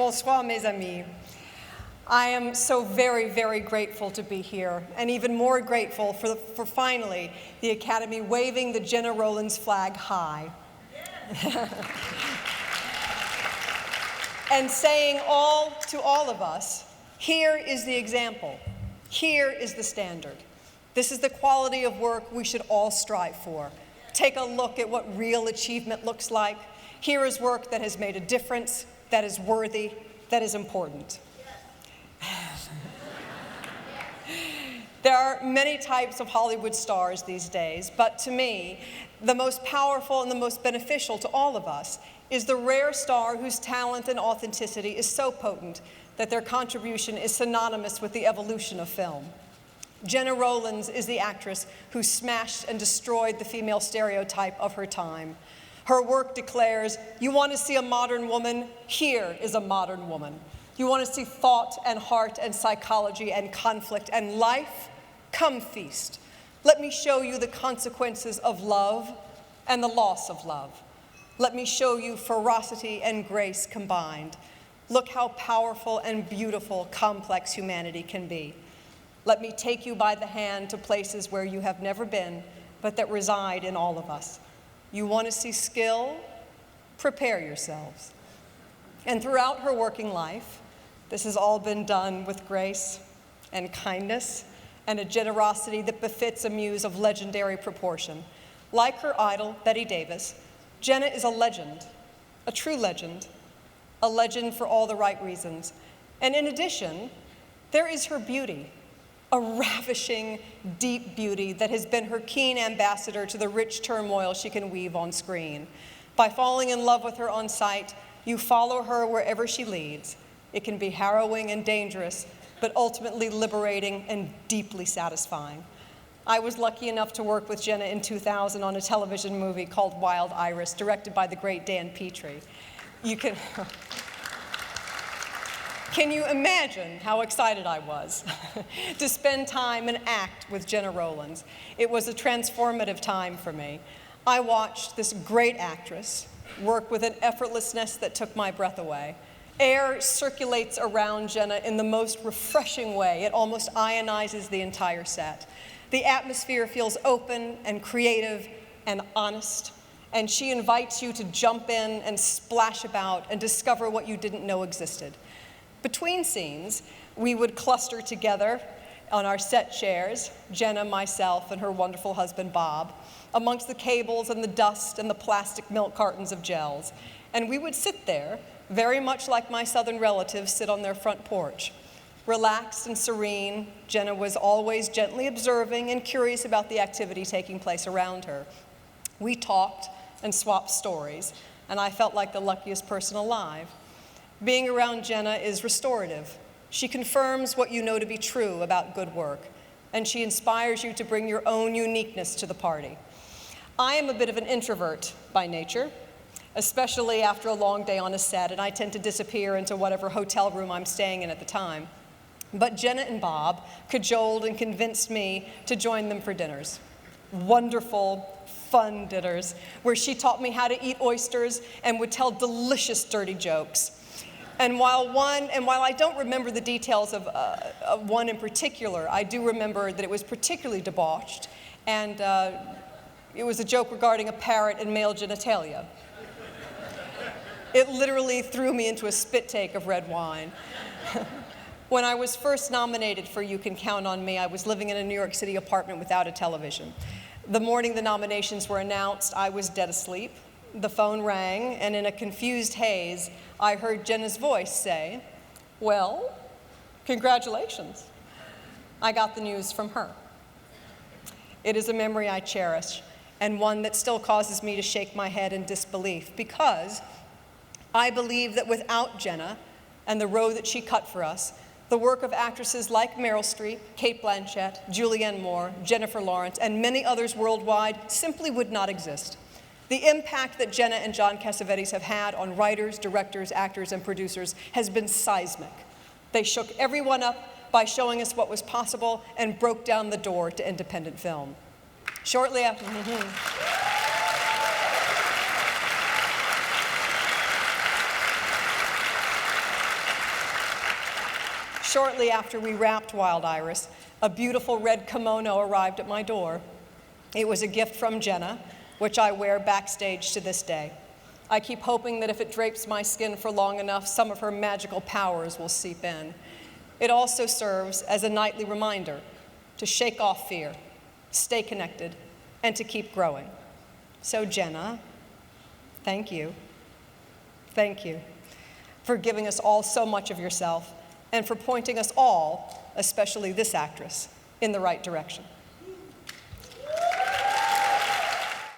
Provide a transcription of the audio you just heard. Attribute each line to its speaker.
Speaker 1: Bonsoir, mes amis. I am so very, very grateful to be here, and even more grateful for finally the Academy waving the Gena Rowlands flag high. And saying to all of us, here is the example. Here is the standard. This is the quality of work we should all strive for. Take a look at what real achievement looks like. Here is work that has made a difference, that is worthy, that is important. There are many types of Hollywood stars these days, but to me, the most powerful and the most beneficial to all of us is the rare star whose talent and authenticity is so potent that their contribution is synonymous with the evolution of film. Gena Rowlands is the actress who smashed and destroyed the female stereotype of her time. Her work declares, you want to see a modern woman? Here is a modern woman. You want to see thought and heart and psychology and conflict and life? Come feast. Let me show you the consequences of love and the loss of love. Let me show you ferocity and grace combined. Look how powerful and beautiful complex humanity can be. Let me take you by the hand to places where you have never been, but that reside in all of us. You want to see skill? Prepare yourselves. And throughout her working life, this has all been done with grace and kindness and a generosity that befits a muse of legendary proportion. Like her idol, Bette Davis, Gena is a legend, a true legend, a legend for all the right reasons. And in addition, there is her beauty, a ravishing, deep beauty that has been her keen ambassador to the rich turmoil she can weave on screen. By falling in love with her on sight, you follow her wherever she leads. It can be harrowing and dangerous, but ultimately liberating and deeply satisfying. I was lucky enough to work with Gena in 2000 on a television movie called Wild Iris, directed by the great Dan Petrie. Can you imagine how excited I was to spend time and act with Gena Rowlands? It was a transformative time for me. I watched this great actress work with an effortlessness that took my breath away. Air circulates around Gena in the most refreshing way. It almost ionizes the entire set. The atmosphere feels open and creative and honest, and she invites you to jump in and splash about and discover what you didn't know existed. Between scenes, we would cluster together on our set chairs, Gena, myself, and her wonderful husband, Bob, amongst the cables and the dust and the plastic milk cartons of gels. And we would sit there, very much like my southern relatives sit on their front porch. Relaxed and serene, Gena was always gently observing and curious about the activity taking place around her. We talked and swapped stories, and I felt like the luckiest person alive. Being around Gena is restorative. She confirms what you know to be true about good work, and she inspires you to bring your own uniqueness to the party. I am a bit of an introvert by nature, especially after a long day on a set, and I tend to disappear into whatever hotel room I'm staying in at the time. But Gena and Bob cajoled and convinced me to join them for dinners. Wonderful, fun dinners, where she taught me how to eat oysters and would tell delicious dirty jokes. And while I don't remember the details of one in particular, I do remember that it was particularly debauched, and it was a joke regarding a parrot and male genitalia. It literally threw me into a spit take of red wine. When I was first nominated for You Can Count on Me, I was living in a New York City apartment without a television. The morning the nominations were announced, I was dead asleep. The phone rang, and in a confused haze, I heard Gena's voice say, "Well, congratulations." I got the news from her. It is a memory I cherish, and one that still causes me to shake my head in disbelief, because I believe that without Gena and the road that she cut for us, the work of actresses like Meryl Streep, Cate Blanchett, Julianne Moore, Jennifer Lawrence, and many others worldwide simply would not exist. The impact that Gena and John Cassavetes have had on writers, directors, actors, and producers has been seismic. They shook everyone up by showing us what was possible and broke down the door to independent film. Shortly after, Shortly after we wrapped Wild Iris, a beautiful red kimono arrived at my door. It was a gift from Gena, which I wear backstage to this day. I keep hoping that if it drapes my skin for long enough, some of her magical powers will seep in. It also serves as a nightly reminder to shake off fear, stay connected, and to keep growing. So Gena, thank you. Thank you for giving us all so much of yourself and for pointing us all, especially this actress, in the right direction.